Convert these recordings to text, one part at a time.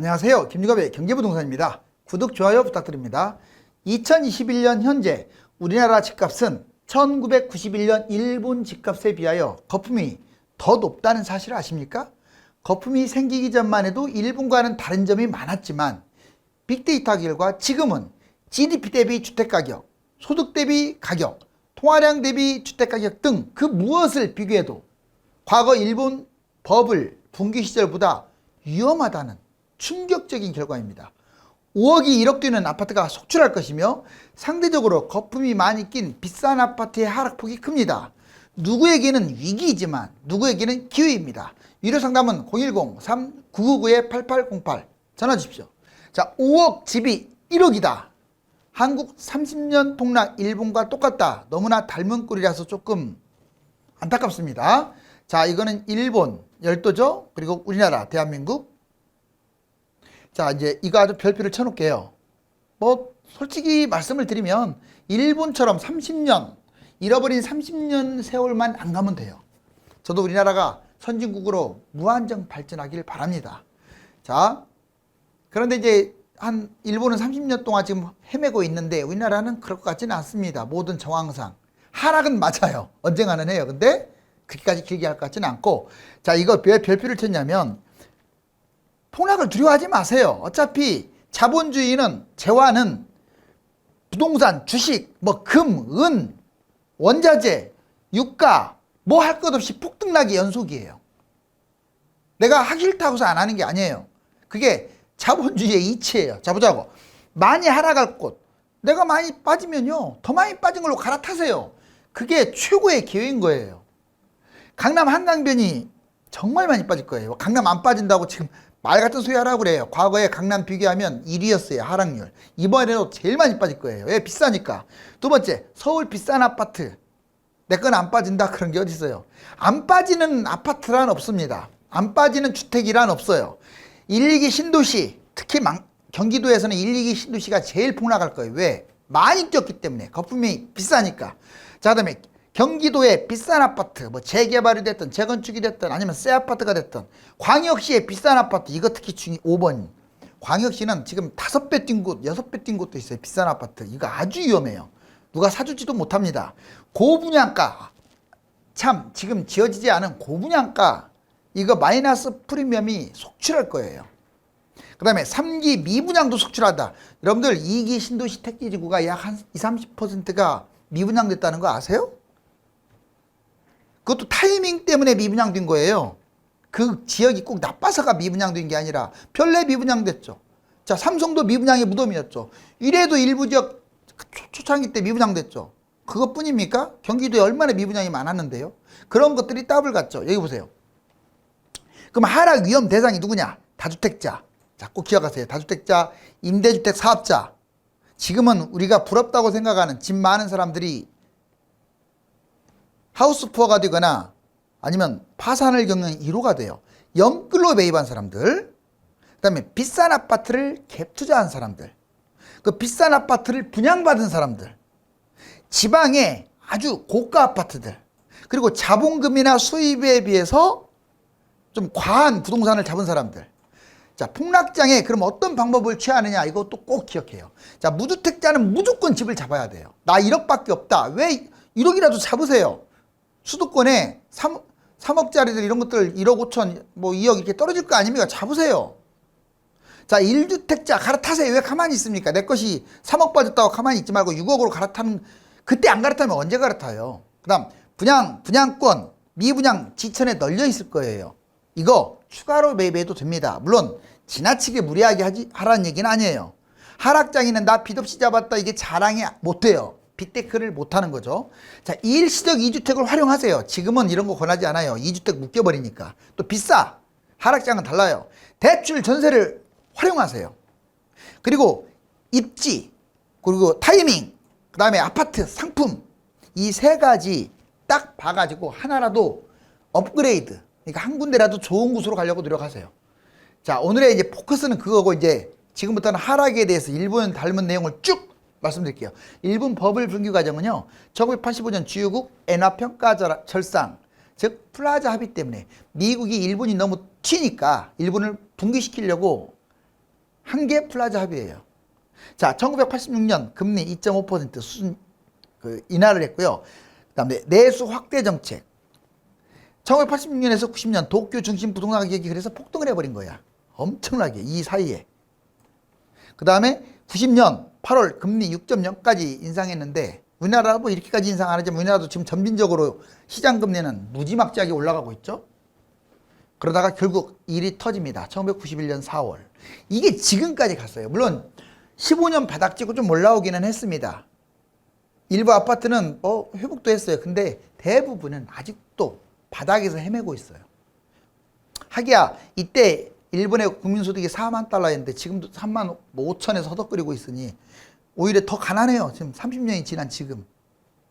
안녕하세요. 김유갑의 경제부동산입니다. 구독, 좋아요 부탁드립니다. 2021년 현재 우리나라 집값은 1991년 일본 집값에 비하여 거품이 더 높다는 사실을 아십니까? 거품이 생기기 전만 해도 일본과는 다른 점이 많았지만 빅데이터 결과 지금은 GDP 대비 주택가격, 소득 대비 가격, 통화량 대비 주택가격 등 그 무엇을 비교해도 과거 일본 버블 붕괴 시절보다 위험하다는 충격적인 결과입니다. 5억이 1억 되는 아파트가 속출할 것이며 상대적으로 거품이 많이 낀 비싼 아파트의 하락폭이 큽니다. 누구에게는 위기이지만 누구에게는 기회입니다. 유료 상담은 010-3999-8808 전화 주십시오. 자, 5억 집이 1억이다. 한국 30년 폭락 일본과 똑같다. 너무나 닮은 꼴이라서 조금 안타깝습니다. 자, 이거는 일본 열도죠. 그리고 우리나라 대한민국. 자, 이제 이거 아주 별표를 쳐놓을게요. 뭐 솔직히 말씀을 드리면 일본처럼 30년 잃어버린 30년 세월만 안 가면 돼요. 저도 우리나라가 선진국으로 무한정 발전하길 바랍니다. 자, 그런데 이제 한 일본은 30년 동안 지금 헤매고 있는데 우리나라는 그럴 것 같지는 않습니다. 모든 정황상 하락은 맞아요. 언젠가는 해요. 근데 그렇게까지 길게 할 것 같지는 않고, 자, 이거 왜 별표를 쳤냐면 폭락을 두려워하지 마세요. 어차피 자본주의는 재화는 부동산, 주식, 뭐 금, 은, 원자재, 유가 뭐 할 것 없이 폭등락의 연속이에요. 내가 하기 싫다고서 안 하는 게 아니에요. 그게 자본주의의 이치예요. 자, 보자고. 많이 하락할 곳, 내가 많이 빠지면요 더 많이 빠진 걸로 갈아타세요. 그게 최고의 기회인 거예요. 강남 한강변이 정말 많이 빠질 거예요. 강남 안 빠진다고 지금 말 같은 소리 하라고 그래요. 과거에 강남 비교하면 1위였어요. 하락률. 이번에도 제일 많이 빠질 거예요. 왜? 비싸니까. 두 번째, 서울 비싼 아파트. 내 건 안 빠진다 그런 게 어디 있어요. 안 빠지는 아파트란 없습니다. 안 빠지는 주택이란 없어요. 1, 2기 신도시, 특히 경기도에서는 1, 2기 신도시가 제일 폭락할 거예요. 왜? 많이 뛰었기 때문에. 거품이 비싸니까. 자, 그다음에 경기도의 비싼 아파트, 뭐 재개발이 됐든 재건축이 됐든 아니면 새 아파트가 됐든, 광역시의 비싼 아파트, 이거 특히 5번. 광역시는 지금 5배 뛴 곳, 6배 뛴 곳도 있어요. 비싼 아파트. 이거 아주 위험해요. 누가 사주지도 못합니다. 고분양가, 참 지금 지어지지 않은 고분양가, 이거 마이너스 프리미엄이 속출할 거예요. 그 다음에 3기 미분양도 속출한다. 여러분들 2기 신도시 택지지구가 약 한 20-30%가 미분양됐다는 거 아세요? 그것도 타이밍 때문에 미분양된 거예요. 그 지역이 꼭 나빠서가 미분양된 게 아니라 별내 미분양됐죠. 자, 삼성도 미분양의 무덤이었죠. 이래도 일부 지역 초창기 때 미분양됐죠. 그것뿐입니까? 경기도에 얼마나 미분양이 많았는데요. 그런 것들이 더블 같죠. 여기 보세요. 그럼 하락 위험 대상이 누구냐? 다주택자. 자, 꼭 기억하세요. 다주택자, 임대주택 사업자. 지금은 우리가 부럽다고 생각하는 집 많은 사람들이 하우스푸어가 되거나 아니면 파산을 겪는 1호가 돼요. 영끌로 매입한 사람들, 그 다음에 비싼 아파트를 갭 투자한 사람들, 그 비싼 아파트를 분양받은 사람들, 지방의 아주 고가 아파트들, 그리고 자본금이나 수입에 비해서 좀 과한 부동산을 잡은 사람들. 자, 폭락장에 그럼 어떤 방법을 취하느냐, 이것도 꼭 기억해요. 자, 무주택자는 무조건 집을 잡아야 돼요. 나 1억밖에 없다. 왜 1억이라도 잡으세요. 수도권에 3억짜리들 이런 것들 1억 5천 뭐 2억 이렇게 떨어질 거 아닙니까? 잡으세요. 자, 1주택자 갈아타세요. 왜 가만히 있습니까? 내 것이 3억 빠졌다고 가만히 있지 말고 6억으로 갈아타는, 그때 안 갈아타면 언제 갈아타요? 그 다음 분양권, 미분양 지천에 널려 있을 거예요. 이거 추가로 매입해도 됩니다. 물론 지나치게 무리하게 하라는 얘기는 아니에요. 하락장에는 나 빚 없이 잡았다, 이게 자랑이 못 돼요. 빅테크를 못하는 거죠. 자, 일시적 2주택을 활용하세요. 지금은 이런 거 권하지 않아요. 2주택 묶여버리니까. 또 비싸. 하락장은 달라요. 대출 전세를 활용하세요. 그리고 입지, 그리고 타이밍, 그 다음에 아파트 상품, 이 세 가지 딱 봐가지고 하나라도 업그레이드, 그러니까 한 군데라도 좋은 곳으로 가려고 노력하세요. 자, 오늘의 이제 포커스는 그거고, 이제 지금부터는 하락에 대해서 일본 닮은 내용을 쭉 말씀드릴게요. 일본 버블 붕괴 과정은요, 1985년 주요국 엔화 평가 절상, 즉 플라자 합의 때문에 미국이 일본이 너무 튀니까 일본을 붕괴시키려고 한 개 플라자 합의예요. 자, 1986년 금리 2.5% 수준 인하를 했고요. 그다음에 내수 확대 정책. 1986년에서 90년 도쿄 중심 부동산 가격이 그래서 폭등을 해버린 거야. 엄청나게 이 사이에. 그 다음에 90년 8월 금리 6.0까지 인상했는데 우리나라 뭐 이렇게까지 인상 안 하지만 우리나라도 지금 점진적으로 시장 금리는 무지막지하게 올라가고 있죠. 그러다가 결국 일이 터집니다. 1991년 4월. 이게 지금까지 갔어요. 물론 15년 바닥 찍고 좀 올라오기는 했습니다. 일부 아파트는 회복도 했어요. 근데 대부분은 아직도 바닥에서 헤매고 있어요. 하기야 이때 일본의 국민소득이 4만 달러였는데 지금도 3만 5천에서 허덕거리고 있으니 오히려 더 가난해요. 지금 30년이 지난 지금.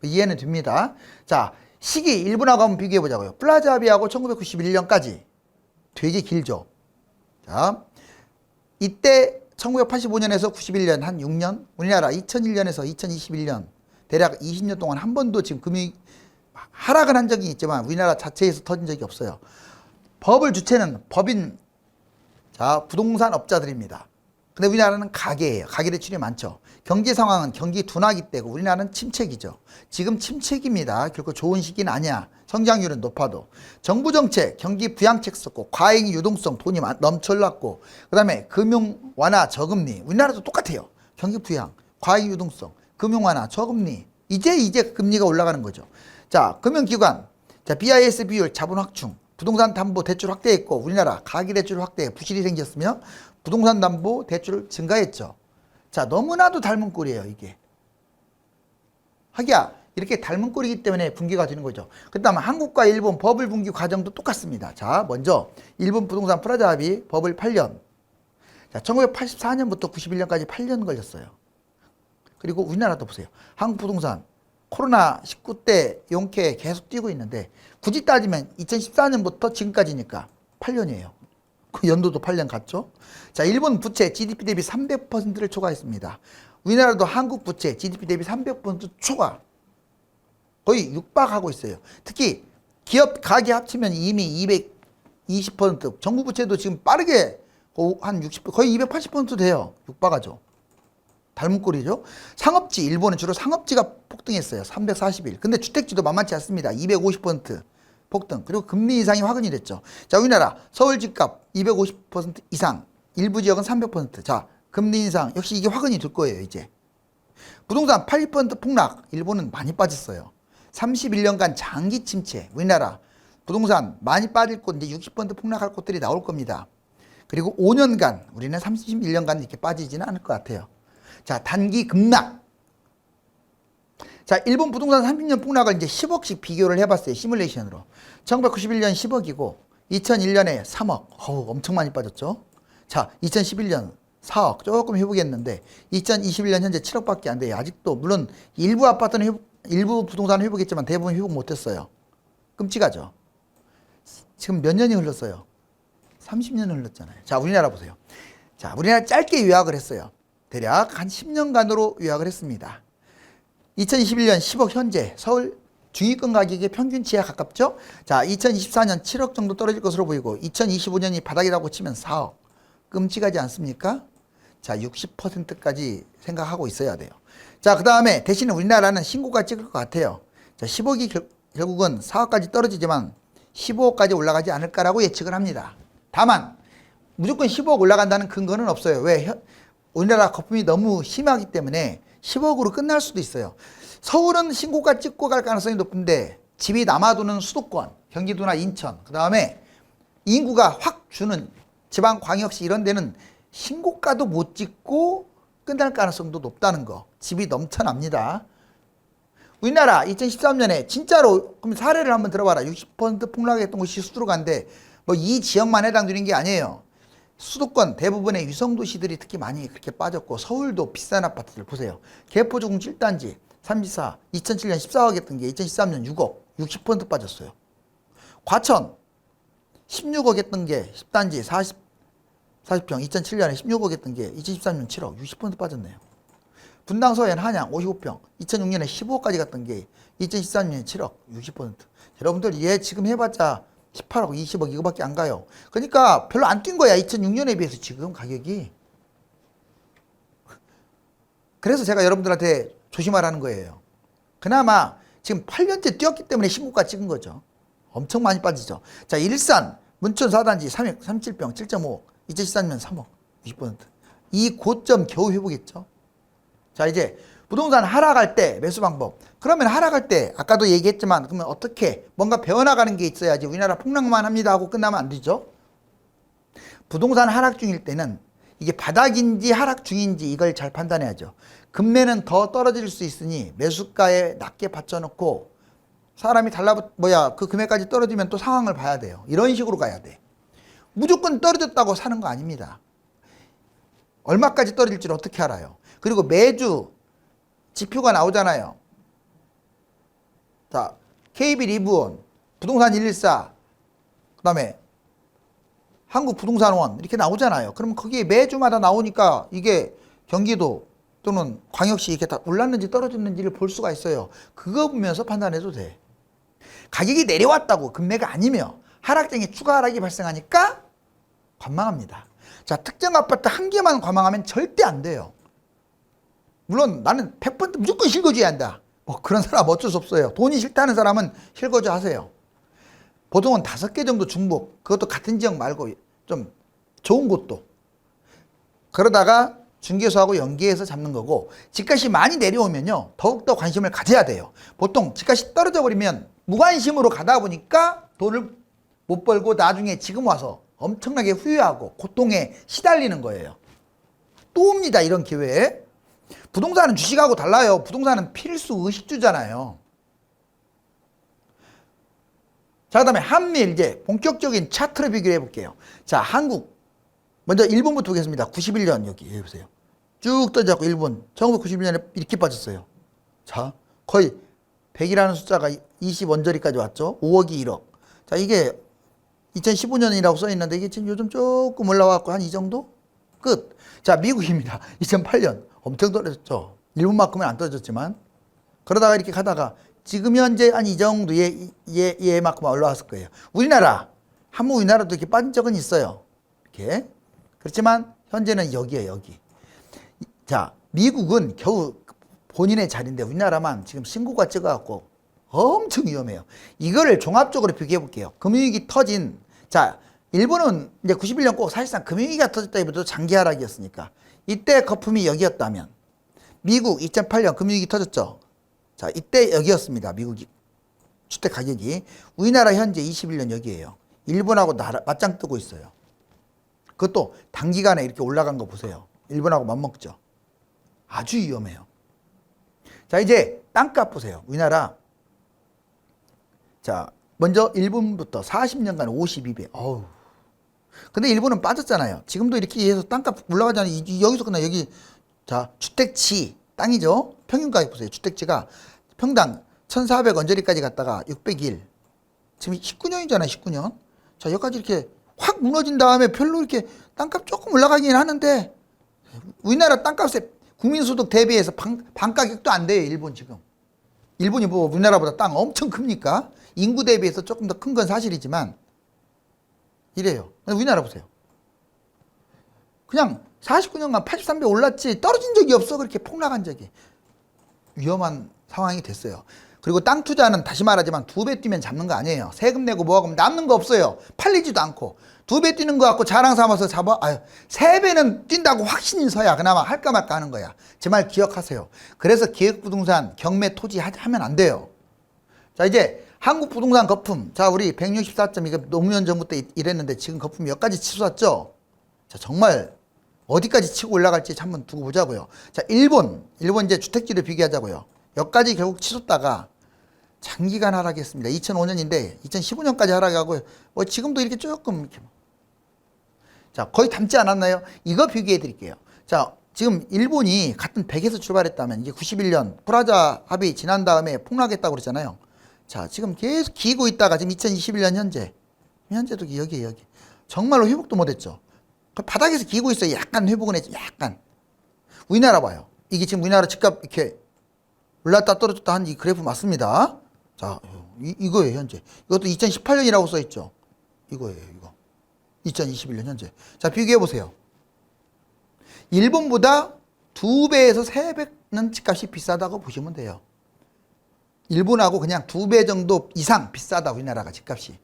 이해는 됩니다. 자, 시기 일본하고 한번 비교해 보자고요. 플라자 합의하고 1991년까지 되게 길죠. 자, 이때 1985년에서 91년 한 6년, 우리나라 2001년에서 2021년 대략 20년 동안 한 번도 지금 금융 하락은 한 적이 있지만 우리나라 자체에서 터진 적이 없어요. 법을 주체는 법인, 자, 부동산 업자들입니다. 근데 우리나라는 가계예요. 가계 대출이 많죠. 경제 상황은 경기 둔화기 때고 우리나라는 침체기죠. 지금 침체기입니다. 결코 좋은 시기는 아니야. 성장률은 높아도. 정부 정책, 경기 부양책 썼고 과잉 유동성 돈이 넘쳐 흘렀고 그다음에 금융 완화 저금리. 우리나라도 똑같아요. 경기 부양, 과잉 유동성, 금융 완화 저금리. 이제 금리가 올라가는 거죠. 자, 금융기관. 자, BIS 비율 자본 확충. 부동산 담보 대출 확대했고 우리나라 가계 대출 확대에 부실이 생겼으며 부동산 담보 대출 증가했죠. 자, 너무나도 닮은 꼴이에요, 이게. 하기야 이렇게 닮은 꼴이기 때문에 분기가 되는 거죠. 그 다음에 한국과 일본 버블 분기 과정도 똑같습니다. 자, 먼저 일본 부동산 플라자 합의 버블 8년. 자, 1984년부터 91년까지 8년 걸렸어요. 그리고 우리나라도 보세요. 한국 부동산 코로나19 때 용케 계속 뛰고 있는데 굳이 따지면 2014년부터 지금까지니까 8년이에요. 그 연도도 8년 갔죠. 자, 일본 부채 GDP 대비 300%를 초과했습니다. 우리나라도 한국 부채 GDP 대비 300% 초과. 거의 육박하고 있어요. 특히 기업 가계 합치면 이미 220%, 정부 부채도 지금 빠르게 한 60%, 거의 280% 돼요. 육박하죠. 닮은 꼴이죠. 상업지, 일본은 주로 상업지가 폭등했어요. 341. 근데 주택지도 만만치 않습니다. 250% 폭등. 그리고 금리 인상이 화근이 됐죠. 자, 우리나라 서울 집값 250% 이상, 일부 지역은 300%. 자, 금리 인상 역시 이게 화근이 될 거예요, 이제. 부동산 8% 폭락. 일본은 많이 빠졌어요. 31년간 장기 침체. 우리나라 부동산 많이 빠질 곳, 이제 60% 폭락할 곳들이 나올 겁니다. 그리고 5년간, 우리는 31년간 이렇게 빠지지는 않을 것 같아요. 자, 단기 급락. 자, 일본 부동산 30년 폭락을 이제 10억씩 비교를 해봤어요. 시뮬레이션으로. 1991년 10억이고 2001년에 3억. 엄청 많이 빠졌죠. 자, 2011년 4억. 조금 회복했는데 2021년 현재 7억밖에 안 돼요. 아직도 물론 일부 아파트는 일부 부동산은 회복했지만 대부분 회복 못했어요. 끔찍하죠. 지금 몇 년이 흘렀어요? 30년이 흘렀잖아요. 자, 우리나라 보세요. 자, 우리나라 짧게 요약을 했어요. 대략 한 10년간으로 요약을 했습니다. 2021년 10억 현재 서울 중위권 가격의 평균치에 가깝죠. 자, 2024년 7억 정도 떨어질 것으로 보이고 2025년이 바닥이라고 치면 4억. 끔찍하지 않습니까? 자, 60%까지 생각하고 있어야 돼요. 자, 그 다음에 대신에 우리나라는 신고가 찍을 것 같아요. 자, 10억이 결국은 4억까지 떨어지지만 15억까지 올라가지 않을까라고 예측을 합니다. 다만 무조건 15억 올라간다는 근거는 없어요. 왜? 우리나라 거품이 너무 심하기 때문에 10억으로 끝날 수도 있어요. 서울은 신고가 찍고 갈 가능성이 높은데 집이 남아도는 수도권, 경기도나 인천, 그 다음에 인구가 확 주는 지방광역시 이런 데는 신고가도 못 찍고 끝날 가능성도 높다는 거. 집이 넘쳐납니다. 우리나라 2013년에 진짜로 그럼 사례를 한번 들어봐라. 60% 폭락했던 곳이 수도관인데 뭐 이 지역만 해당되는 게 아니에요. 수도권 대부분의 위성도시들이 특히 많이 그렇게 빠졌고 서울도 비싼 아파트들 보세요. 개포주공 7단지 34, 2007년 14억 했던 게 2013년 6억, 60% 빠졌어요. 과천 16억 했던 게 10단지 40평 2007년에 16억 했던 게 2013년 7억, 60% 빠졌네요. 분당 서해안 한양 55평 2006년에 15억까지 갔던 게 2013년에 7억, 60%. 여러분들 얘 지금 해봤자 18억, 20억 이거밖에 안 가요. 그러니까 별로 안 뛴 거야. 2006년에 비해서 지금 가격이. 그래서 제가 여러분들한테 조심하라는 거예요. 그나마 지금 8년째 뛰었기 때문에 신고가 찍은 거죠. 엄청 많이 빠지죠. 자, 일산, 문천 4단지 37평 7.5, 2014년 3억, 20%. 이 고점 겨우 회복했죠. 자, 이제 부동산 하락할 때 매수 방법. 그러면 하락할 때 아까도 얘기했지만 그러면 어떻게 뭔가 배워나가는 게 있어야지 우리나라 폭락만 합니다 하고 끝나면 안 되죠. 부동산 하락 중일 때는 이게 바닥인지 하락 중인지 이걸 잘 판단해야죠. 금매는 더 떨어질 수 있으니 매수가에 낮게 받쳐놓고 사람이 그 금액까지 떨어지면 또 상황을 봐야 돼요. 이런 식으로 가야 돼. 무조건 떨어졌다고 사는 거 아닙니다. 얼마까지 떨어질지를 어떻게 알아요? 그리고 매주 지표가 나오잖아요. 자, KB 리브원, 부동산 114, 그 다음에 한국부동산원 이렇게 나오잖아요. 그러면 거기에 매주마다 나오니까 이게 경기도 또는 광역시 이렇게 다 올랐는지 떨어졌는지를 볼 수가 있어요. 그거 보면서 판단해도 돼. 가격이 내려왔다고 금매가 아니며 하락장에 추가 하락이 발생하니까 관망합니다. 자, 특정 아파트 한 개만 관망하면 절대 안 돼요. 물론 나는 100% 무조건 실거주해야 한다. 뭐 그런 사람 어쩔 수 없어요. 돈이 싫다는 사람은 실거주 하세요. 보통은 5개 정도 중복, 그것도 같은 지역 말고 좀 좋은 곳도. 그러다가 중개소하고 연계해서 잡는 거고, 집값이 많이 내려오면요 더욱더 관심을 가져야 돼요. 보통 집값이 떨어져 버리면 무관심으로 가다 보니까 돈을 못 벌고 나중에 지금 와서 엄청나게 후회하고 고통에 시달리는 거예요. 또 옵니다, 이런 기회에. 부동산은 주식하고 달라요. 부동산은 필수 의식주잖아요. 자, 그 다음에 한미일 이제 본격적인 차트를 비교해 볼게요. 자, 한국 먼저 일본부터 보겠습니다. 91년 여기 보세요. 쭉 떠져갖고 일본 1991년에 이렇게 빠졌어요. 자, 거의 100이라는 숫자가 20원저리까지 왔죠. 5억이 1억. 자, 이게 2015년이라고 써 있는데 이게 지금 요즘 조금 올라와갖고 한 이 정도? 끝. 자, 미국입니다. 2008년 엄청 떨어졌죠. 일본만큼은 안 떨어졌지만. 그러다가 이렇게 가다가 지금 현재 한 이 정도의 얘만큼 올라왔을 거예요. 우리나라도 이렇게 빠진 적은 있어요. 이렇게. 그렇지만 현재는 여기에요, 여기. 자, 미국은 겨우 본인의 자리인데 우리나라만 지금 신고가 찍어갖고 엄청 위험해요. 이거를 종합적으로 비교해 볼게요. 금융위기 터진, 자, 일본은 이제 91년 꼭 사실상 금융위기가 터졌다기보다도 장기 하락이었으니까 이때 거품이 여기였다면, 미국 2008년 금융위기 터졌죠. 자, 이때 여기였습니다. 미국이 주택 가격이. 우리나라 현재 21년 여기에요. 일본하고 맞짱 뜨고 있어요. 그것도 단기간에 이렇게 올라간 거 보세요. 일본하고 맞먹죠. 아주 위험해요. 자, 이제 땅값 보세요. 우리나라. 자, 먼저 일본부터 40년간 52배. 어우. 근데 일본은 빠졌잖아요. 지금도 이렇게 해서 땅값 올라가잖아요. 여기서 그냥 여기, 자, 주택지 땅이죠. 평균 가격 보세요. 주택지가 평당 1,400원저리까지 갔다가 601. 지금 19년이잖아요. 19년. 자, 여기까지 이렇게 확 무너진 다음에 별로 이렇게 땅값 조금 올라가긴 하는데 우리나라 땅값에 국민소득 대비해서 반가격도 안 돼요. 일본 지금. 일본이 뭐 우리나라보다 땅 엄청 큽니까? 인구 대비해서 조금 더 큰 건 사실이지만 이래요. 우리나라 보세요. 그냥 49년간 83배 올랐지 떨어진 적이 없어. 그렇게 폭락한 적이. 위험한 상황이 됐어요. 그리고 땅 투자는 다시 말하지만 2배 뛰면 잡는 거 아니에요. 세금 내고 뭐하고 남는 거 없어요. 팔리지도 않고. 2배 뛰는 거 갖고 자랑 삼아서 잡아. 3배는 뛴다고 확신이 서야 그나마 할까 말까 하는 거야. 제 말 기억하세요. 그래서 기획부동산, 경매, 토지 하면 안 돼요. 자, 이제 한국부동산 거품. 자, 우리 164점 이거 노무현 정부 때 이랬는데 지금 거품 몇 가지 치솟았죠. 자, 정말 어디까지 치고 올라갈지 한번 두고 보자고요. 자, 일본 이제 주택지를 비교하자고요. 여기까지 결국 치솟다가 장기간 하락했습니다. 2005년인데 2015년까지 하락하고 뭐 지금도 이렇게 조금 이렇게. 자, 거의 닮지 않았나요? 이거 비교해 드릴게요. 자, 지금 일본이 같은 100에서 출발했다면 이게 91년 프라자 합의 지난 다음에 폭락했다고 그랬잖아요. 자, 지금 계속 기고 있다가 지금 2021년 현재도 여기에 여기. 정말로 회복도 못했죠. 바닥에서 기고 있어요. 약간 회복은 했죠. 약간. 우리나라 봐요. 이게 지금 우리나라 집값 이렇게 올랐다 떨어졌다 한 이 그래프 맞습니다. 자, 이거예요, 현재. 이것도 2018년이라고 써 있죠. 이거예요, 이거. 2021년 현재. 자, 비교해 보세요. 일본보다 2배에서 3배는 집값이 비싸다고 보시면 돼요. 일본하고 그냥 2배 정도 이상 비싸다, 우리나라가 집값이.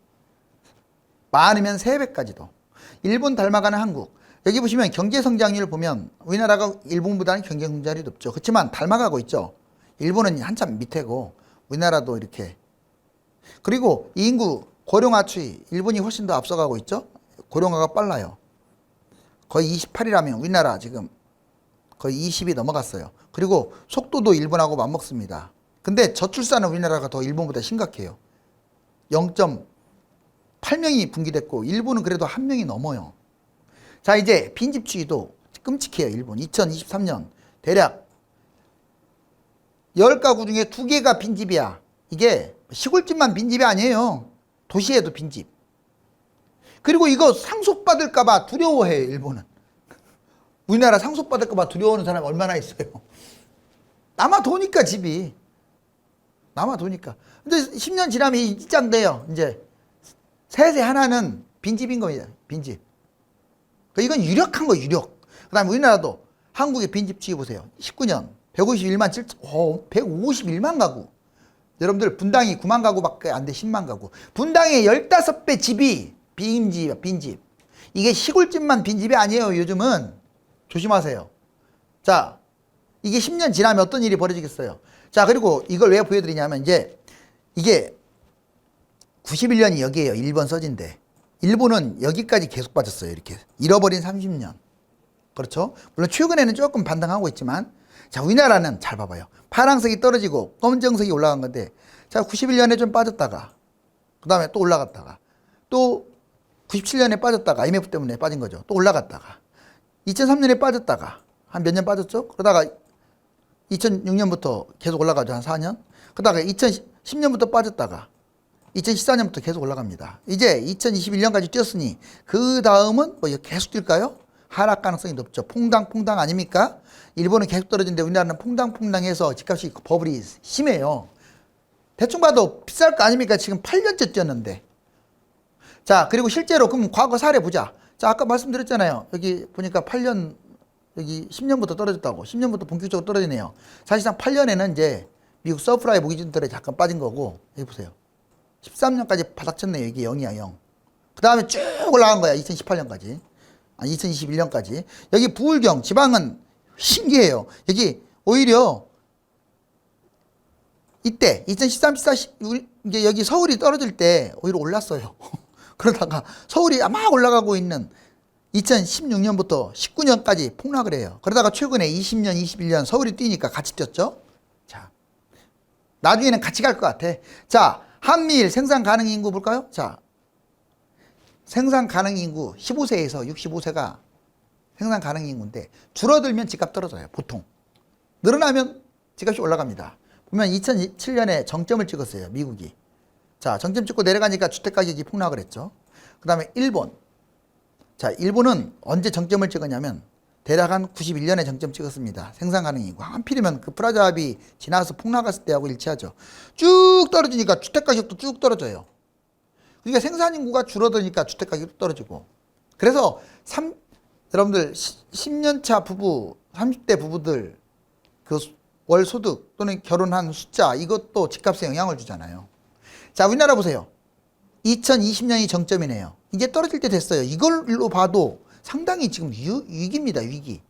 많으면 3배까지도. 일본 닮아가는 한국. 여기 보시면 경제 성장률 보면 우리나라가 일본보다는 경제 성장률이 높죠. 그렇지만 닮아가고 있죠. 일본은 한참 밑에고 우리나라도 이렇게. 그리고 이 인구 고령화 추이, 일본이 훨씬 더 앞서가고 있죠. 고령화가 빨라요. 거의 28이라면 우리나라 지금 거의 20이 넘어갔어요. 그리고 속도도 일본하고 맞먹습니다. 근데 저출산은 우리나라가 더 일본보다 심각해요. 0.8명이 분기됐고 일본은 그래도 1명이 넘어요. 자, 이제 빈집 추이도 끔찍해요. 일본 2023년 대략 10가구 중에 2개가 빈집이야. 이게 시골집만 빈집이 아니에요. 도시에도 빈집. 그리고 이거 상속받을까봐 두려워해요. 일본은. 우리나라 상속받을까봐 두려워하는 사람이 얼마나 있어요. 남아도니까 집이. 남아도니까. 근데 10년 지나면 입장돼요. 이제 셋에 하나는 빈집인 겁니다. 빈집. 이건 유력한 거예요. 유력. 그 다음에 우리나라도 한국의 빈집 추이 보세요. 19년 151만 7천, 151만 가구. 여러분들 분당이 9만 가구밖에 안 돼. 10만 가구. 분당의 15배 집이 빈집, 빈집. 이게 시골집만 빈집이 아니에요. 요즘은. 조심하세요. 자, 이게 10년 지나면 어떤 일이 벌어지겠어요. 자, 그리고 이걸 왜 보여드리냐면 이제 이게 91년이 여기에요. 일본 서진데. 일본은 여기까지 계속 빠졌어요. 이렇게. 잃어버린 30년. 그렇죠? 물론 최근에는 조금 반등하고 있지만 자, 우리나라는 잘 봐봐요. 파란색이 떨어지고 검정색이 올라간 건데 자, 91년에 좀 빠졌다가 그 다음에 또 올라갔다가 또 97년에 빠졌다가 IMF 때문에 빠진 거죠. 또 올라갔다가 2003년에 빠졌다가 한 몇 년 빠졌죠? 그러다가 2006년부터 계속 올라가죠. 한 4년. 그러다가 2010년부터 빠졌다가 2014년부터 계속 올라갑니다. 이제 2021년까지 뛰었으니 그 다음은 뭐 계속 뛸까요? 하락 가능성이 높죠. 퐁당 아닙니까? 일본은 계속 떨어지는데 우리나라는 퐁당해서 집값이 버블이 심해요. 대충 봐도 비쌀 거 아닙니까? 지금 8년째 뛰었는데. 자, 그리고 실제로 그럼 과거 사례 보자. 자, 아까 말씀드렸잖아요. 여기 보니까 8년, 여기 10년부터 떨어졌다고. 10년부터 본격적으로 떨어지네요. 사실상 8년에는 이제 미국 서프라이 무기징들에 잠깐 빠진 거고, 여기 보세요. 13년까지 바닥쳤네요. 이게 0이야, 0. 그 다음에 쭉 올라간 거야. 2018년까지. 아니, 2021년까지. 여기 부울경, 지방은 신기해요. 여기 오히려 이때 2013, 14, 이제 여기 서울이 떨어질 때 오히려 올랐어요. 그러다가 서울이 막 올라가고 있는 2016년부터 19년까지 폭락을 해요. 그러다가 최근에 20년, 21년 서울이 뛰니까 같이 뛰었죠. 자, 나중에는 같이 갈 것 같아. 자, 한미일 생산 가능 인구 볼까요? 자, 생산 가능 인구 15세에서 65세가 생산 가능 인구인데 줄어들면 집값 떨어져요. 보통. 늘어나면 집값이 올라갑니다. 보면 2007년에 정점을 찍었어요. 미국이. 자, 정점 찍고 내려가니까 주택가격이 폭락을 했죠. 그 다음에 일본. 자, 일본은 언제 정점을 찍었냐면 대략 한 91년에 정점 찍었습니다. 생산 가능 인구. 한필이면 그 프라자합이 지나서 폭락했을 때하고 일치하죠. 쭉 떨어지니까 주택가격도 쭉 떨어져요. 그러니까 생산 인구가 줄어드니까 주택가격도 떨어지고. 그래서 여러분들 10년차 부부, 30대 부부들 그 월 소득 또는 결혼한 숫자 이것도 집값에 영향을 주잖아요. 자, 우리나라 보세요. 2020년이 정점이네요. 이제 떨어질 때 됐어요. 이걸로 봐도 상당히 지금 위기입니다. 위기.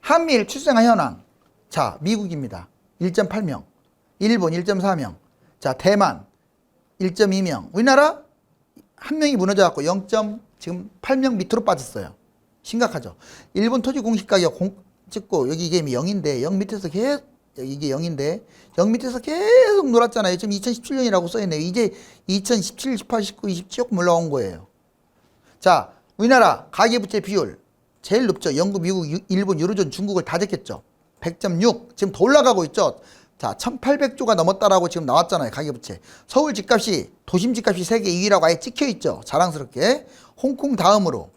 한미일 출생아 현황. 자, 미국입니다. 1.8명. 일본 1.4명. 자, 대만 1.2명. 우리나라 한 명이 무너져갖고 0.지금 8명 밑으로 빠졌어요. 심각하죠. 일본 토지 공시가격 찍고 여기 이게 0인데 0 밑에서 계속 이게 0인데 0 밑에서 계속 놀았잖아요. 지금 2017년이라고 써있네요. 이제 2017, 18, 19, 20 조금 올라온 거예요. 자, 우리나라 가계부채 비율 제일 높죠. 영국, 미국, 일본, 유로존, 중국을 다 제꼈죠. 100.6 지금 더 올라가고 있죠. 자, 1800조가 넘었다라고 지금 나왔잖아요. 가계부채. 서울 집값이 도심 집값이 세계 2위라고 아예 찍혀있죠. 자랑스럽게. 홍콩 다음으로.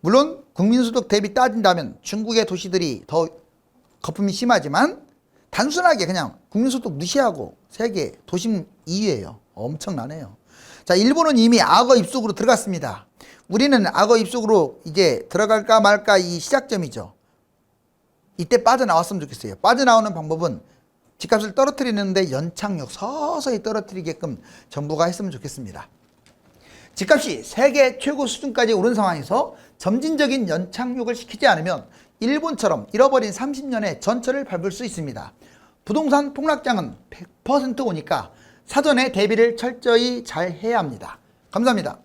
물론 국민소득 대비 따진다면 중국의 도시들이 더 거품이 심하지만 단순하게 그냥 국민소득 무시하고 세계 도심 2위예요. 엄청나네요. 자, 일본은 이미 악어 입속으로 들어갔습니다. 우리는 악어 입속으로 이제 들어갈까 말까 이 시작점이죠. 이때 빠져나왔으면 좋겠어요. 빠져나오는 방법은 집값을 떨어뜨리는데 연착륙 서서히 떨어뜨리게끔 정부가 했으면 좋겠습니다. 집값이 세계 최고 수준까지 오른 상황에서 점진적인 연착륙을 시키지 않으면 일본처럼 잃어버린 30년의 전철을 밟을 수 있습니다. 부동산 폭락장은 100% 오니까 사전에 대비를 철저히 잘 해야 합니다. 감사합니다.